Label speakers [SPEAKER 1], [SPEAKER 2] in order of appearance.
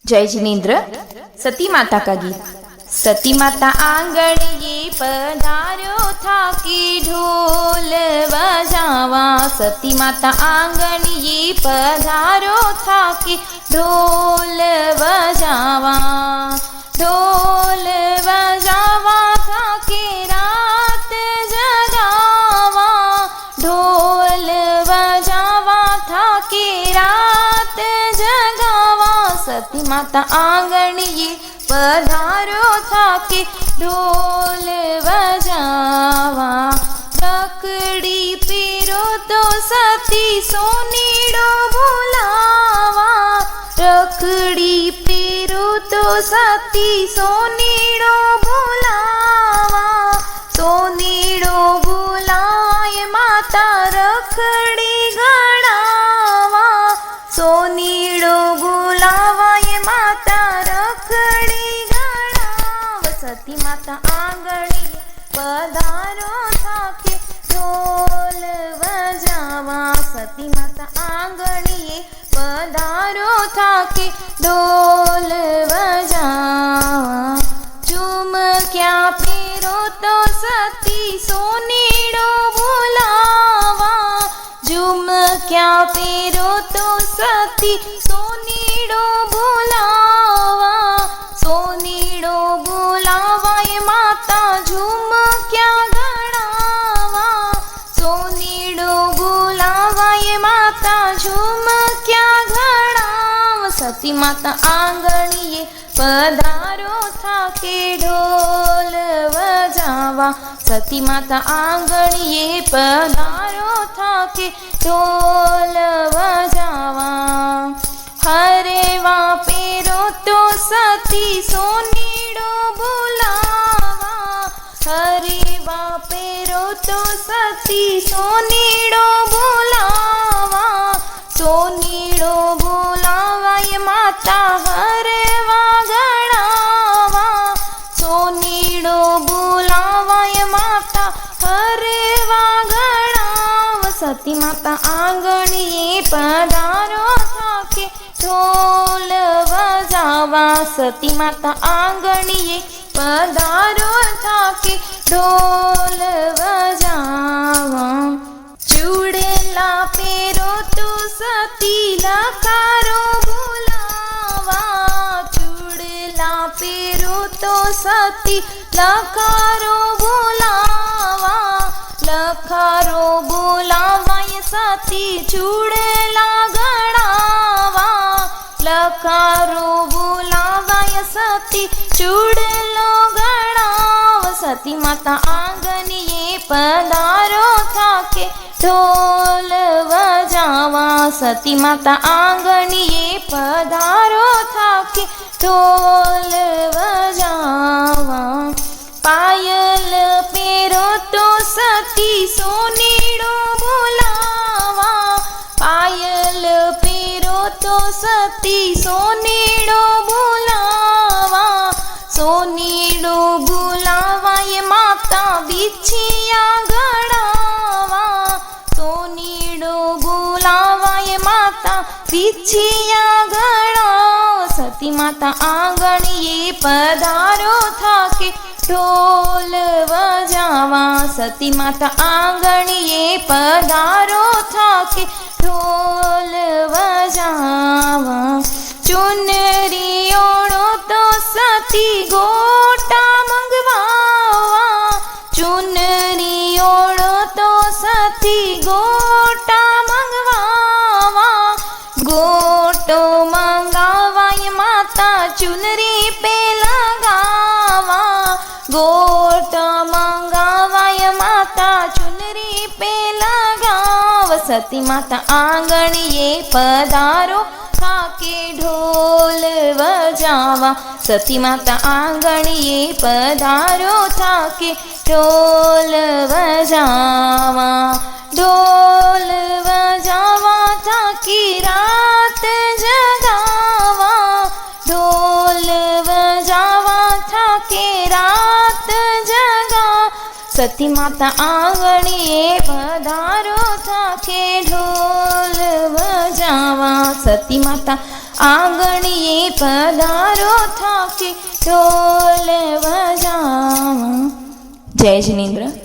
[SPEAKER 1] जय जिनेन्द्र। सती माता का गीत। सती माता आंगणिये पधार्यो थाकी ढोल बजावा। सती माता आंगणिये पधार्यो थाकी ढोल बजावा। ढोल बजावा थाकी रात जगावा। ढोल बजावा थाकी रात जगावा। सती माता आंगणिये पधार्यो थाके ढोल बजावा। रखड़ी पेरो तो सती सोनीड़ो बुलावा। रखड़ी पेरो तो सती सोनीड़ो बुलावा। सोनीड़ो बुलाए माता रखड़ी गणावा। सोनीड़ो बुलावाए माता रखड़ी गणाव। सती माता आंगणिये पधारो थाके ढोल बजावा। सती माता आंगणिये पधारो थाके ढोल बजावा। झुमक्या फेरो तो सती सोनीड़ो बुलावा। झुमक्या फेरो तो सती सोनीड़ो बुलावा। सोनीड़ो बुलावाए माता झुमक्या गणावा। सोनीड़ो बुलावाए माता झुमक्या गणाव। सती माता आंगणिये पधारो थाके ढोल बजावा। सती माता आंगणिये पधारो थाके ढोल बजावा। हरेवा पेरो तो सती सोनीड़ो बुलावा। हरेवा पेरो तो सती सोनीड़ो बुलावा। सोनीड़ो बुलावाए माता हरेवा गणावा। सोनीड़ो बुलावाए माता हरेवा गणाव। सती माता आंगणिये पधारो थाके ढोल बजावा। सती माता आंगणिये पधारो थाके ढोल बजावा। चूड़ेला पेरो तो सती लकारो बुलावा। चूड़ेला पेरो तो सती लकारो बुलावा। लखारो बुलावाए सती चूड़ेला गणावा। लखारो बुलावाए सती चूड़ेलो गणाव। सती माता आंगणिये पधारो थाके ढोल बजावा। सती माता आंगणिये पधारो थाके ढोल बजावा। पायल पेरो तो सती सोनीड़ो बुलावा। पायल पेरो तो सती सोनीड़ो बुलावा। सोनीड़ो बुलावाए माता बिछिया गणावा। सोनीड़ो बुलावाए माता बिछिया गणाव। सती माता आंगणिये पधारो थाके ढोल बजावा। सती माता आंगणिये पधारो थाके ढोल बजावा। चुनरी ओढ़ो तो सती गोटा मंगवावा। चुनरी ओढ़ो तो सती गोटा मंगवावा। गोटो मंगावाए माता चुनरी पे लगावा। गोट मंगावाए माता चुनरी पे लगाव। सती माता आंगणिये पधारो थाके ढोल बजावा। सती माता आंगणिये पधारो थाके ढोल बजावा। ढोल बजावा थाकी रात जगावा। ढोल बजावा थाके रात जगा। સતી માતા આંગણીએ પધારો થાકે ઢોલ વજાવા. સતી માતા આંગણીએ પધારો થાકે ઢોલ વજાવા. જય જિનેન્દ્ર.